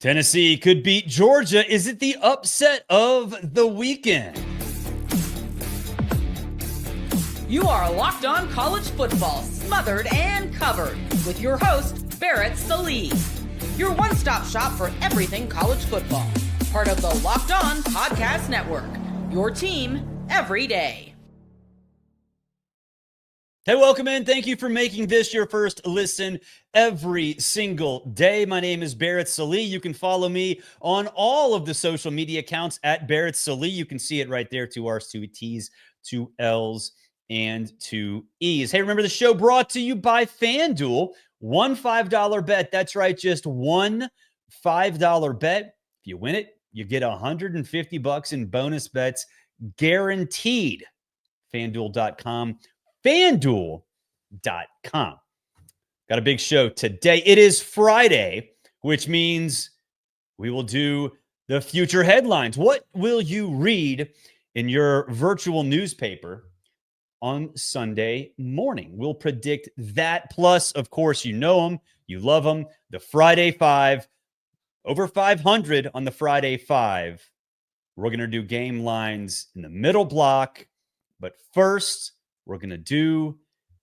Tennessee could beat Georgia. Is it the upset of the weekend? You are Locked On College Football, smothered and covered, with your host, Barrett Sallee. Your one-stop shop for everything college football. Part of the Locked On Podcast Network. Your team every day. Hey, welcome in. Thank you for making this your first listen every single day. My name is Barrett Sallee. You can follow me on all of the social media accounts at Barrett Sallee. You can see it right there, 2 R's, 2 T's, 2 L's, and 2 E's. Hey, remember the show brought to you by FanDuel. One $5 bet. That's right, just one $5 bet. If you win it, you get $150 in bonus bets guaranteed. FanDuel.com. FanDuel.com. Got a big show today. It is Friday, which means we will do the future headlines. What will you read in your virtual newspaper on Sunday morning? We'll predict that. Plus, of course, you know them, you love them. The Friday Five, over 500 on the Friday Five. We're going to do game lines in the middle block. But first, we're going to do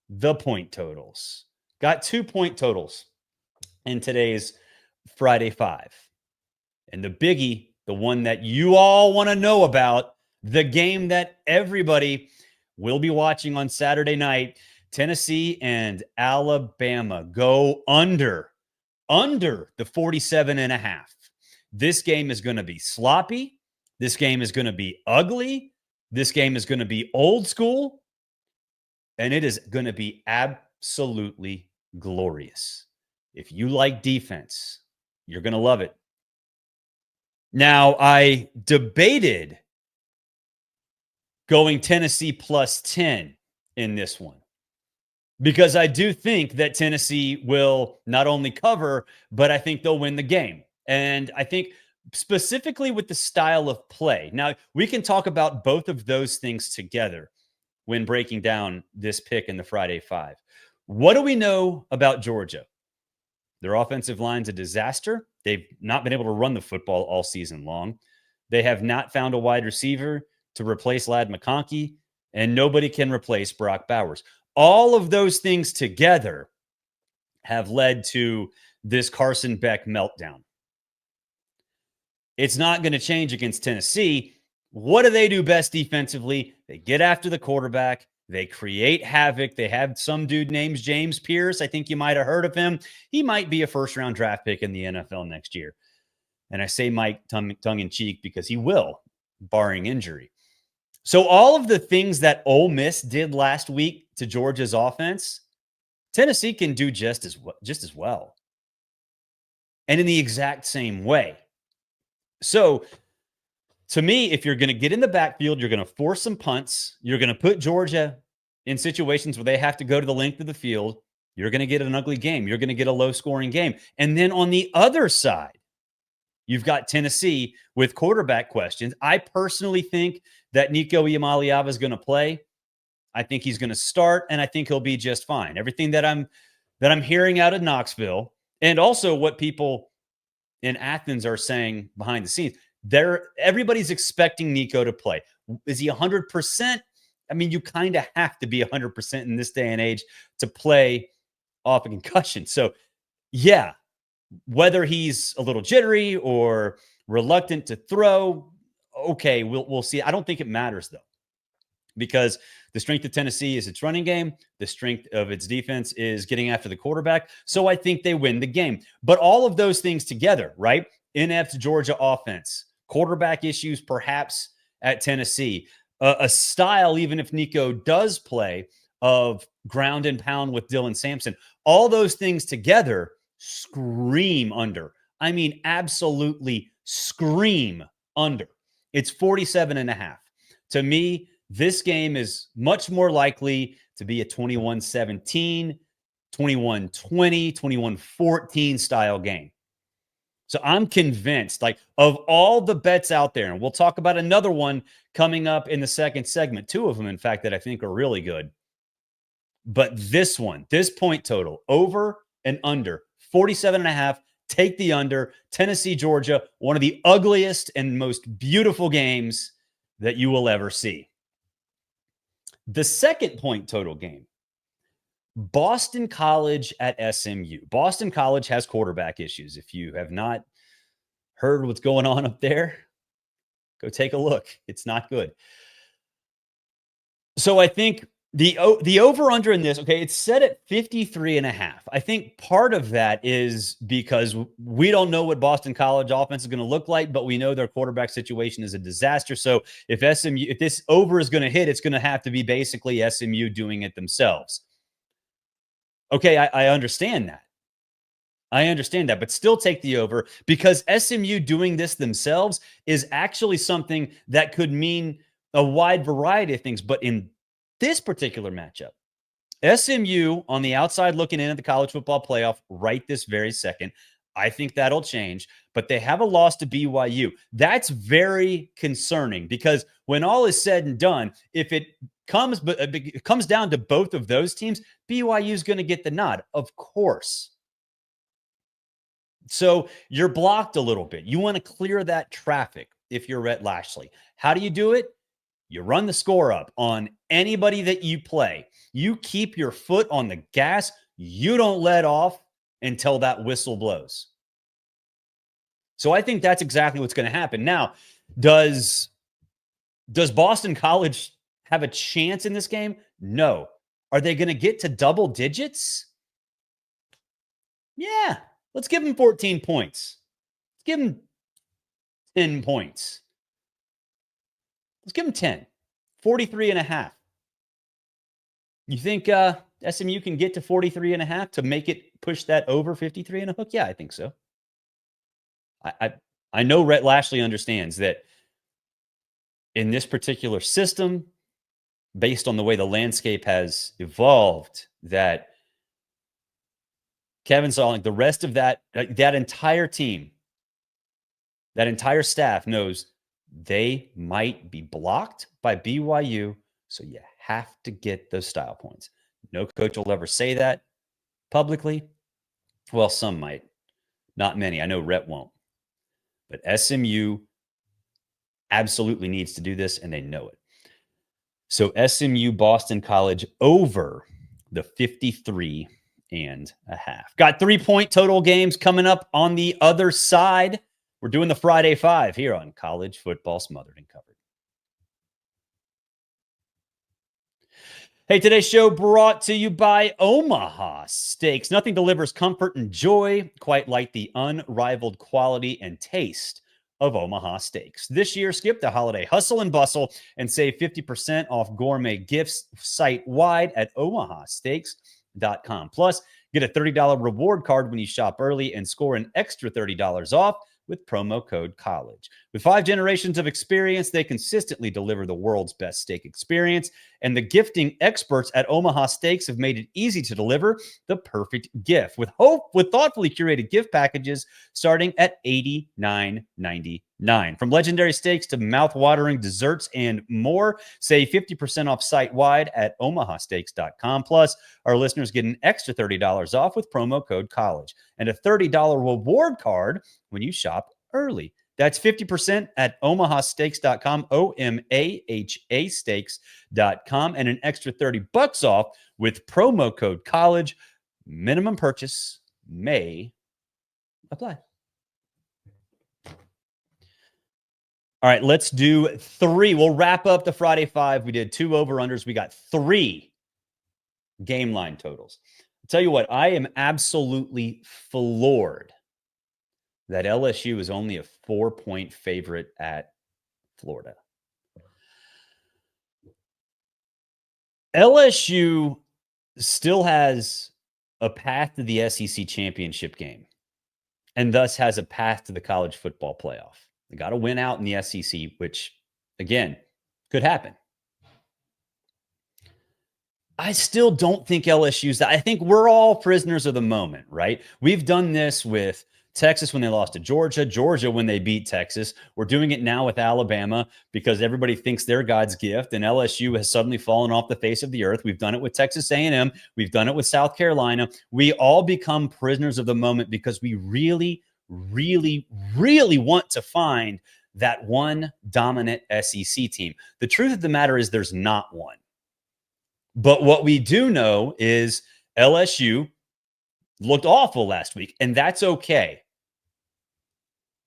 the point totals. Got 2 point totals in today's Friday Five. And the biggie, the one that you all want to know about, the game that everybody will be watching on Saturday night, Tennessee and Alabama go under the 47.5. This game is going to be sloppy. This game is going to be ugly. This game is going to be old school. And it is going to be absolutely glorious. If you like defense, you're going to love it. Now, I debated going Tennessee plus 10 in this one because I do think that Tennessee will not only cover, but I think they'll win the game. And I think specifically with the style of play. Now, we can talk about both of those things together when breaking down this pick in the Friday Five. What do we know about Georgia? Their offensive line's a disaster. They've not been able to run the football all season long. They have not found a wide receiver to replace Ladd McConkey, and nobody can replace Brock Bowers. All of those things together have led to this Carson Beck meltdown. It's not going to change against Tennessee. What do they do best defensively? They get after the quarterback. They create havoc. They have some dude named James Pierce. I think you might have heard of him. He might be a first-round draft pick in the NFL next year. And I say Mike tongue-in-cheek because he will, barring injury. So all of the things that Ole Miss did last week to Georgia's offense, Tennessee can do just as well. And in the exact same way. So, to me, if you're going to get in the backfield, you're going to force some punts. You're going to put Georgia in situations where they have to go to the length of the field. You're going to get an ugly game. You're going to get a low-scoring game. And then on the other side, you've got Tennessee with quarterback questions. I personally think that Nico Iamaleava is going to play. I think he's going to start, and I think he'll be just fine. Everything that I'm hearing out of Knoxville, and also what people in Athens are saying behind the scenes, everybody's expecting Nico to play. Is he 100%? I mean, you kind of have to be 100% in this day and age to play off a concussion. So, yeah, whether he's a little jittery or reluctant to throw, okay, we'll see. I don't think it matters, though, because the strength of Tennessee is its running game. The strength of its defense is getting after the quarterback. So I think they win the game. But all of those things together, right? Inept Georgia offense, quarterback issues perhaps at Tennessee, a style, even if Nico does play, of ground and pound with Dylan Sampson. All those things together scream under. I mean, absolutely scream under. It's 47.5. To me, this game is much more likely to be a 21-17, 21-20, 21-14 style game. So I'm convinced, like, of all the bets out there, and we'll talk about another one coming up in the second segment, 2 of them, in fact, that I think are really good. But this one, this point total, over and under 47.5, Take the under. Tennessee, Georgia, one of the ugliest and most beautiful games that you will ever see. The second point total game, Boston College at SMU. Boston College has quarterback issues. If you have not heard what's going on up there, go take a look. It's not good. So I think the over-under in this, okay, it's set at 53.5. I think part of that is because we don't know what Boston College offense is going to look like, but we know their quarterback situation is a disaster. So if this over is going to hit, it's going to have to be basically SMU doing it themselves. Okay, I understand that. I understand that, but still take the over because SMU doing this themselves is actually something that could mean a wide variety of things. But in this particular matchup, SMU on the outside looking in at the college football playoff right this very second, I think that'll change, but they have a loss to BYU. That's very concerning because when all is said and done, if it comes down to both of those teams, BYU is going to get the nod, of course. So you're blocked a little bit. You want to clear that traffic if you're Rhett Lashley. How do you do it? You run the score up on anybody that you play. You keep your foot on the gas. You don't let off until that whistle blows. So I think that's exactly what's going to happen. Now, does Boston College have a chance in this game? No. Are they going to get to double digits? Yeah. Let's give them 14 points. Let's give them 10 points. Let's give them 10. 43.5. You think SMU can get to 43.5 to make it push that over 53 and a hook? Yeah, I think so. I know Rhett Lashley understands that in this particular system, based on the way the landscape has evolved, that Kevin Solling, the rest of that entire team, that entire staff knows they might be blocked by BYU, so you have to get those style points. No coach will ever say that publicly. Well, some might. Not many. I know Rhett won't. But SMU absolutely needs to do this, and they know it. So SMU Boston College over the 53.5. Got 3-point total games coming up on the other side. We're doing the Friday Five here on College Football Smothered and Covered. Hey, today's show brought to you by Omaha Steaks. Nothing delivers comfort and joy quite like the unrivaled quality and taste of Omaha Steaks. This year, skip the holiday hustle and bustle and save 50% off gourmet gifts site-wide at omahasteaks.com. Plus, get a $30 reward card when you shop early and score an extra $30 off with promo code COLLEGE. With 5 generations of experience, they consistently deliver the world's best steak experience, and the gifting experts at Omaha Steaks have made it easy to deliver the perfect gift with thoughtfully curated gift packages starting at $89.99. From legendary steaks to mouth-watering desserts and more, save 50% off site-wide at omahasteaks.com. Plus, our listeners get an extra $30 off with promo code COLLEGE and a $30 reward card when you shop early. That's 50% at omahasteaks.com, OMAHA steaks.com, and an extra $30 off with promo code COLLEGE. Minimum purchase may apply. All right, let's do 3. We'll wrap up the Friday Five. We did 2 over-unders. We got 3 game line totals. I'll tell you what, I am absolutely floored that LSU is only a 4-point favorite at Florida. LSU still has a path to the SEC championship game and thus has a path to the college football playoff. They got to win out in the SEC, which, again, could happen. I still don't think LSU's that. I think we're all prisoners of the moment, right? We've done this with Texas when they lost to Georgia, Georgia when they beat Texas. We're doing it now with Alabama because everybody thinks they're God's gift, and LSU has suddenly fallen off the face of the earth. We've done it with Texas A&M. We've done it with South Carolina. We all become prisoners of the moment because we really, really, really want to find that one dominant SEC team. The truth of the matter is there's not one. But what we do know is LSU looked awful last week, and that's okay.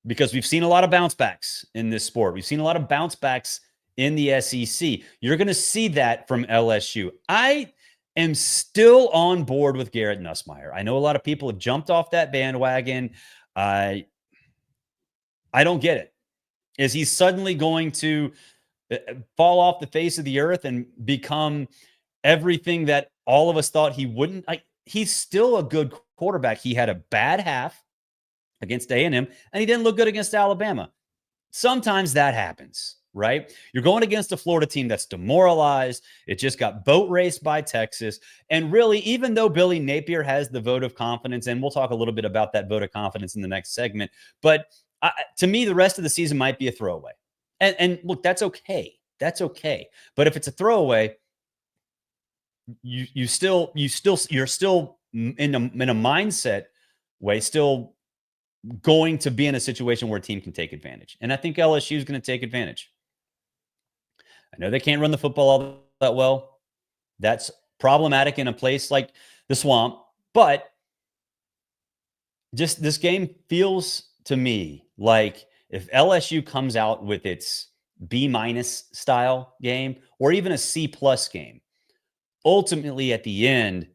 Because we've seen a lot of bounce backs in this sport. We've seen a lot of bounce backs in the SEC. You're going to see that from LSU. I am still on board with Garrett Nussmeier. I know a lot of people have jumped off that bandwagon. I don't get it. Is he suddenly going to fall off the face of the earth and become everything that all of us thought he wouldn't? He's still a good quarterback. He had a bad half against A&M, and he didn't look good against Alabama. Sometimes that happens, right? You're going against a Florida team that's demoralized. It just got boat raced by Texas. And really, even though Billy Napier has the vote of confidence, and we'll talk a little bit about that vote of confidence in the next segment, but to me, the rest of the season might be a throwaway. And look, that's okay. That's okay. But if it's a throwaway, you're still in a mindset way, still going to be in a situation where a team can take advantage. And I think LSU is going to take advantage. I know they can't run the football all that well. That's problematic in a place like the Swamp. But just this game feels to me like if LSU comes out with its B- style game or even a C+ game, ultimately at the end,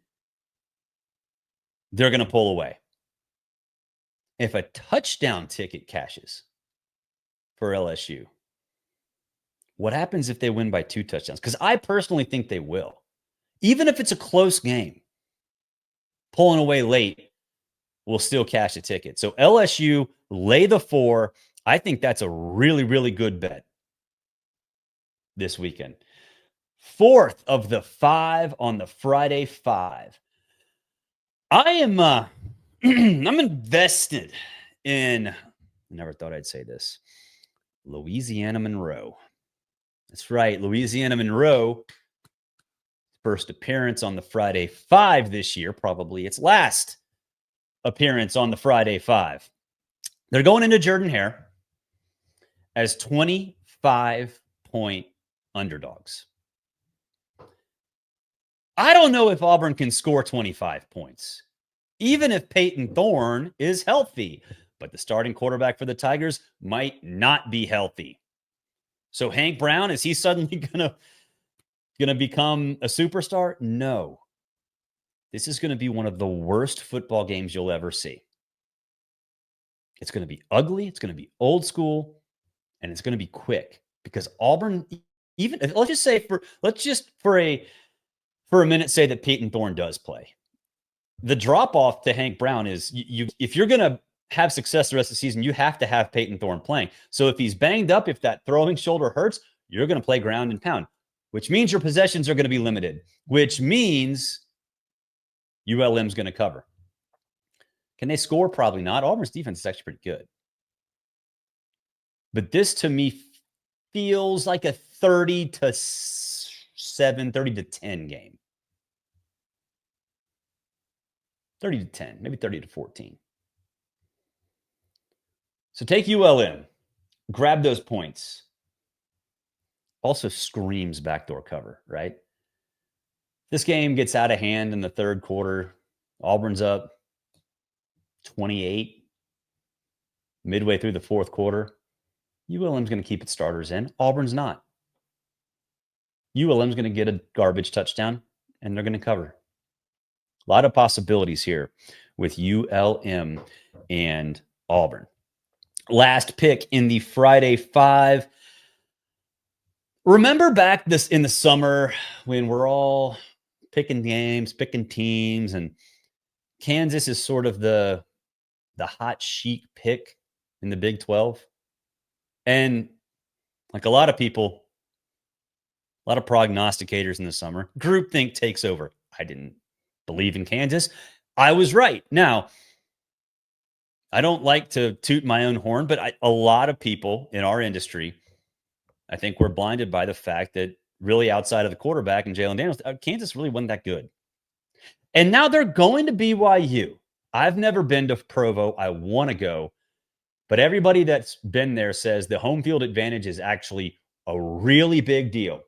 they're going to pull away. If a touchdown ticket cashes for LSU, what happens if they win by 2 touchdowns? Because I personally think they will. Even if it's a close game, pulling away late will still cash a ticket. So LSU, lay the 4. I think that's a really, really good bet this weekend. 4th of the 5 on the Friday 5. I am I'm invested in, I never thought I'd say this, Louisiana Monroe. That's right, Louisiana Monroe. First appearance on the Friday 5 this year, probably its last appearance on the Friday 5. They're going into Jordan-Hare as 25-point underdogs. I don't know if Auburn can score 25 points, even if Peyton Thorne is healthy. But the starting quarterback for the Tigers might not be healthy. So Hank Brown, is he suddenly gonna become a superstar? No. This is going to be one of the worst football games you'll ever see. It's going to be ugly, it's going to be old school, and it's going to be quick because Auburn, even let's just for a minute say that Peyton Thorne does play. The drop off to Hank Brown is if you're going to have success the rest of the season, you have to have Peyton Thorne playing. So if he's banged up, if that throwing shoulder hurts, you're going to play ground and pound, which means your possessions are going to be limited, which means ULM's going to cover. Can they score? Probably not. Auburn's defense is actually pretty good. But this to me feels like a 30-7, 30-10 game. 30-10, maybe 30-14. So take ULM, grab those points. Also screams backdoor cover, right? This game gets out of hand in the third quarter. Auburn's up 28 midway through the fourth quarter. ULM's going to keep its starters in. Auburn's not. ULM's going to get a garbage touchdown, and they're going to cover. A lot of possibilities here with ULM and Auburn. Last pick in the Friday 5. Remember back in the summer when we're all picking games, picking teams, and Kansas is sort of the hot chic pick in the Big 12? And like a lot of people, a lot of prognosticators in the summer, groupthink takes over. I didn't believe in Kansas. I was right. Now, I don't like to toot my own horn, but a lot of people in our industry, I think we're blinded by the fact that really outside of the quarterback and Jalen Daniels, Kansas really wasn't that good. And now they're going to BYU. I've never been to Provo. I want to go. But everybody that's been there says the home field advantage is actually a really big deal.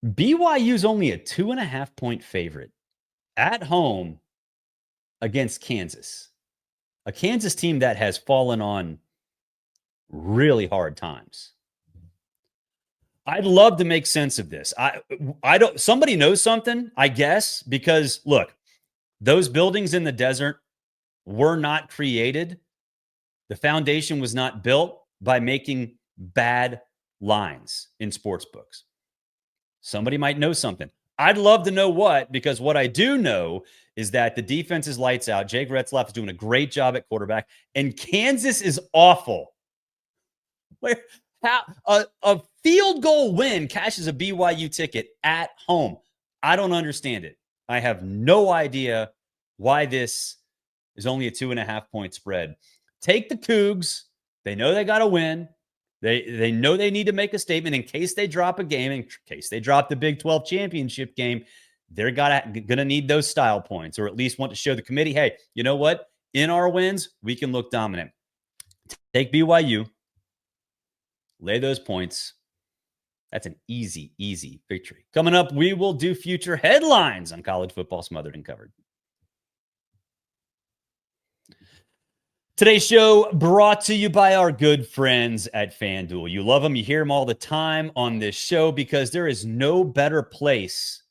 BYU's only a 2.5-point favorite at home against Kansas, a Kansas team that has fallen on really hard times. I'd love to make sense of this. I don't. Somebody knows something, I guess, because look, those buildings in the desert were not created. The foundation was not built by making bad lines in sports books. Somebody might know something. I'd love to know what, because what I do know is that the defense is lights out. Jake Retzlaff is doing a great job at quarterback, and Kansas is awful. A field goal win cashes a BYU ticket at home. I don't understand it. I have no idea why this is only a 2.5-point spread. Take the Cougs. They know they got to win. They know they need to make a statement in case they drop a game, in case they drop the Big 12 championship game. They're going to need those style points, or at least want to show the committee, hey, you know what? In our wins, we can look dominant. Take BYU. Lay those points. That's an easy, easy victory. Coming up, we will do future headlines on college football smothered and covered. Today's show brought to you by our good friends at FanDuel. You love them. You hear them all the time on this show because there is no better place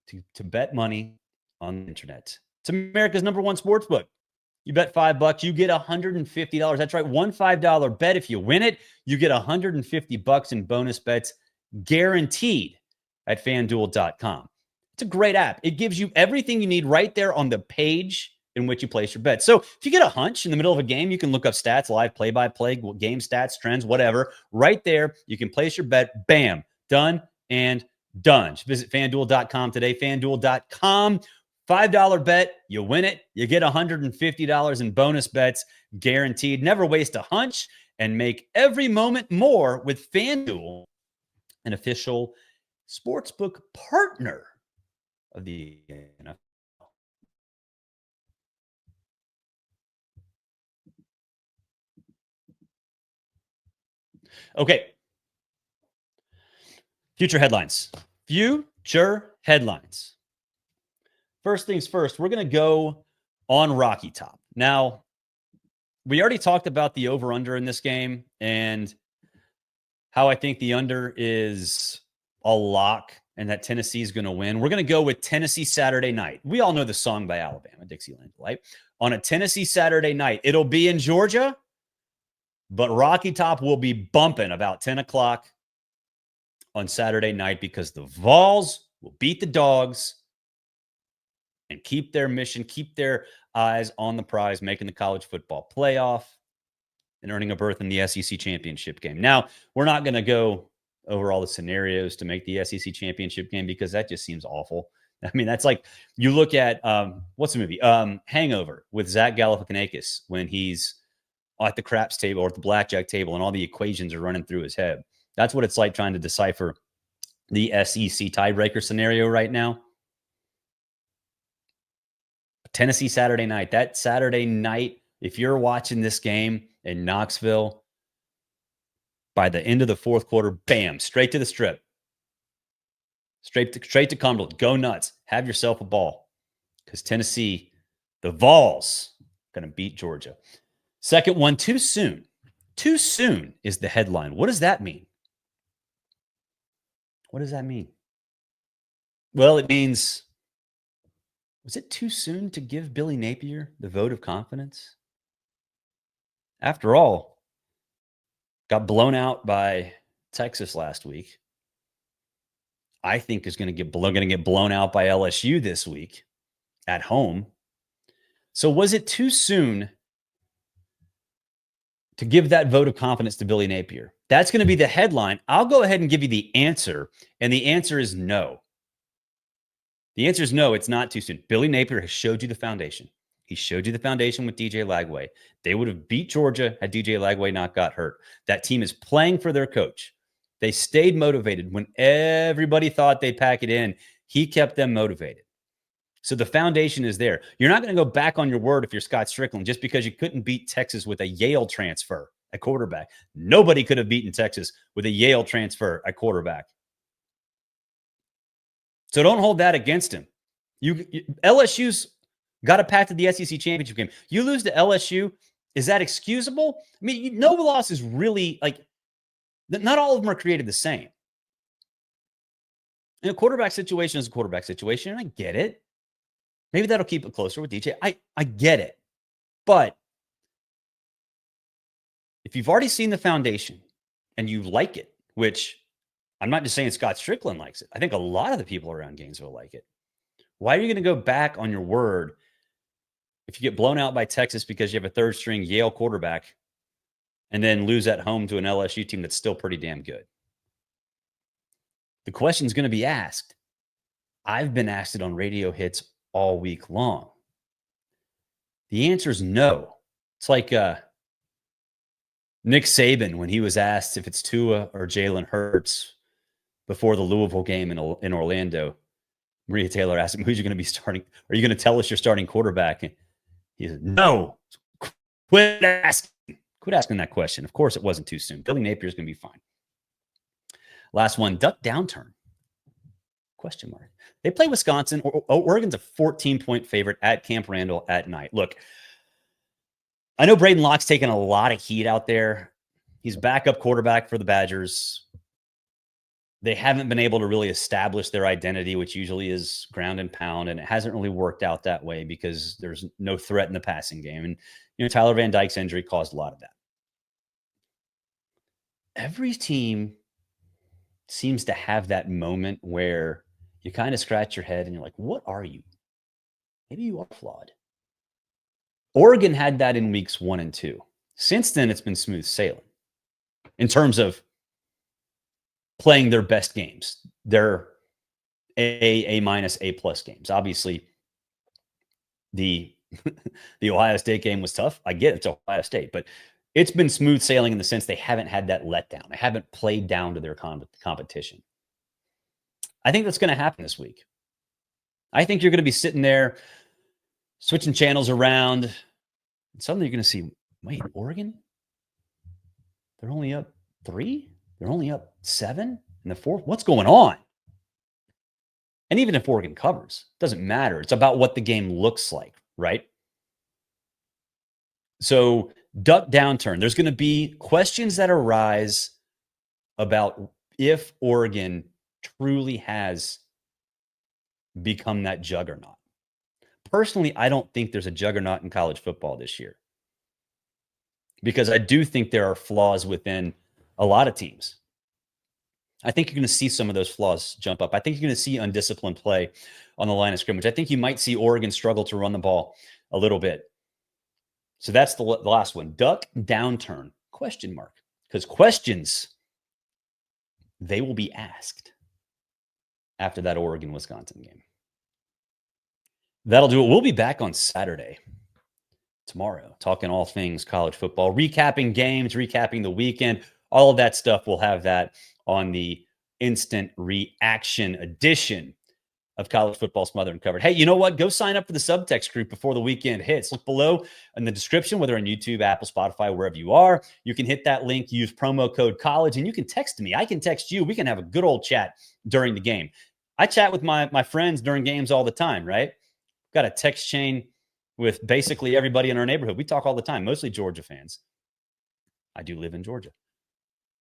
to bet money on the internet. It's America's #1 sportsbook. You bet $5, you get $150. That's right, one $5 bet. If you win it, you get $150 in bonus bets guaranteed at FanDuel.com. It's a great app. It gives you everything you need right there on the page in which you place your bet. So if you get a hunch in the middle of a game, you can look up stats, live play-by-play, game stats, trends, whatever. Right there, you can place your bet. Bam, done and done. Just visit FanDuel.com today, FanDuel.com. $5 bet, you win it. You get $150 in bonus bets guaranteed. Never waste a hunch and make every moment more with FanDuel, an official sportsbook partner of the NFL. Okay. Future headlines. Future headlines. First things first, we're going to go on Rocky Top. Now, we already talked about the over-under in this game and how I think the under is a lock and that Tennessee is going to win. We're going to go with Tennessee Saturday night. We all know the song by Alabama, Dixieland Delight. On a Tennessee Saturday night, it'll be in Georgia, but Rocky Top will be bumping about 10 o'clock on Saturday night because the Vols will beat the Dogs and keep their mission, keep their eyes on the prize, making the college football playoff and earning a berth in the SEC championship game. Now, we're not going to go over all the scenarios to make the SEC championship game because that just seems awful. I mean, that's like you look at, what's the movie? Hangover with Zach Galifianakis when he's at the craps table or at the blackjack table and all the equations are running through his head. That's what it's like trying to decipher the SEC tiebreaker scenario right now. Tennessee Saturday night. That Saturday night, if you're watching this game in Knoxville, by the end of the fourth quarter, bam, straight to the strip. Straight to Cumberland. Go nuts. Have yourself a ball. Because Tennessee, the Vols, going to beat Georgia. Second one, too soon. Too soon is the headline. What does that mean? What does that mean? Well, it means, was it too soon to give Billy Napier the vote of confidence? After all, got blown out by Texas last week. I think is going to get blown out by LSU this week at home. So was it too soon to give that vote of confidence to Billy Napier? That's going to be the headline. I'll go ahead and give you the answer, and the answer is no. The answer is no, it's not too soon. Billy Napier has showed you the foundation. He showed you the foundation with DJ Lagway. They would have beat Georgia had DJ Lagway not got hurt. That team is playing for their coach. They stayed motivated when everybody thought they'd pack it in. He kept them motivated. So the foundation is there. You're not going to go back on your word if you're Scott Strickland just because you couldn't beat Texas with a Yale transfer at quarterback. Nobody could have beaten Texas with a Yale transfer at quarterback. So don't hold that against him. LSU's got a path to the SEC championship game. You lose to LSU, is that excusable? I mean, no loss is really like, not all of them are created the same. And a quarterback situation is a quarterback situation, and I get it. Maybe that'll keep it closer with DJ. I get it. But if you've already seen the foundation and you like it, which I'm not just saying Scott Strickland likes it. I think a lot of the people around Gainesville like it. Why are you going to go back on your word if you get blown out by Texas because you have a third-string Yale quarterback and then lose at home to an LSU team that's still pretty damn good? The question's going to be asked. I've been asked it on radio hits all week long. The answer is no. It's like Nick Saban when he was asked if it's Tua or Jalen Hurts before the Louisville game in Orlando. Maria Taylor asked him, who's you going to be starting? Are you going to tell us your starting quarterback? And he said, no. Quit asking that question. Of course, it wasn't too soon. Billy Napier is going to be fine. Last one, Duck downturn. Question mark. They play Wisconsin. Oregon's a 14-point favorite at Camp Randall at night. Look, I know Braden Locke's taking a lot of heat out there. He's backup quarterback for the Badgers. They haven't been able to really establish their identity, which usually is ground and pound, and it hasn't really worked out that way because there's no threat in the passing game. And, Tyler Van Dyke's injury caused a lot of that. Every team seems to have that moment where you kind of scratch your head and you're like, what are you? Maybe you are flawed. Oregon had that in weeks 1 and 2. Since then, it's been smooth sailing in terms of playing their best games. Their A minus, A plus games. Obviously, the Ohio State game was tough. I get it, it's Ohio State, but it's been smooth sailing in the sense they haven't had that letdown. They haven't played down to their competition. I think that's going to happen this week. I think you're going to be sitting there switching channels around, and suddenly you're going to see, wait, Oregon? They're only up 3? They're only up 7 in the 4th? What's going on? And even if Oregon covers, it doesn't matter. It's about what the game looks like, right? So, duck downturn. There's going to be questions that arise about if Oregon truly has become that juggernaut. Personally, I don't think there's a juggernaut in college football this year because I do think there are flaws within a lot of teams. I think you're going to see some of those flaws jump up. I think you're going to see undisciplined play on the line of scrimmage. I think you might see Oregon struggle to run the ball a little bit. So that's the last one. Duck downturn, question mark. Because questions, they will be asked after that Oregon-Wisconsin game. That'll do it. We'll be back on Saturday, tomorrow, talking all things college football, recapping games, recapping the weekend, all of that stuff. We'll have that on the instant reaction edition of College Football Smothered and Covered. Hey, you know what? Go sign up for the subtext group before the weekend hits. Look below in the description, whether on YouTube, Apple, Spotify, wherever you are. You can hit that link, use promo code college, and you can text me. I can text you. We can have a good old chat during the game. I chat with my friends during games all the time, right? Got a text chain with basically everybody in our neighborhood. We talk all the time, mostly Georgia fans. I do live in Georgia.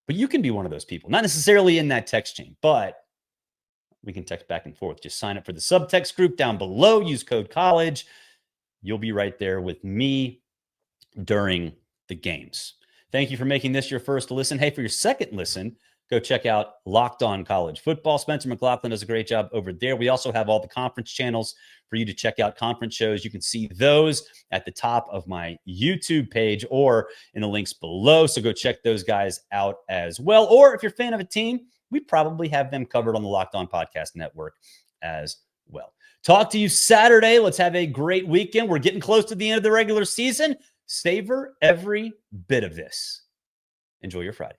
But you can be one of those people, not necessarily in that text chain, but we can text back and forth. Just sign up for the subtext group down below. Use code college. You'll be right there with me during the games. Thank you for making this your first listen. Hey, for your second listen, go check out Locked On College Football. Spencer McLaughlin does a great job over there. We also have all the conference channels for you to check out conference shows. You can see those at the top of my YouTube page or in the links below. So go check those guys out as well. Or if you're a fan of a team, we probably have them covered on the Locked On Podcast Network as well. Talk to you Saturday. Let's have a great weekend. We're getting close to the end of the regular season. Savor every bit of this. Enjoy your Friday.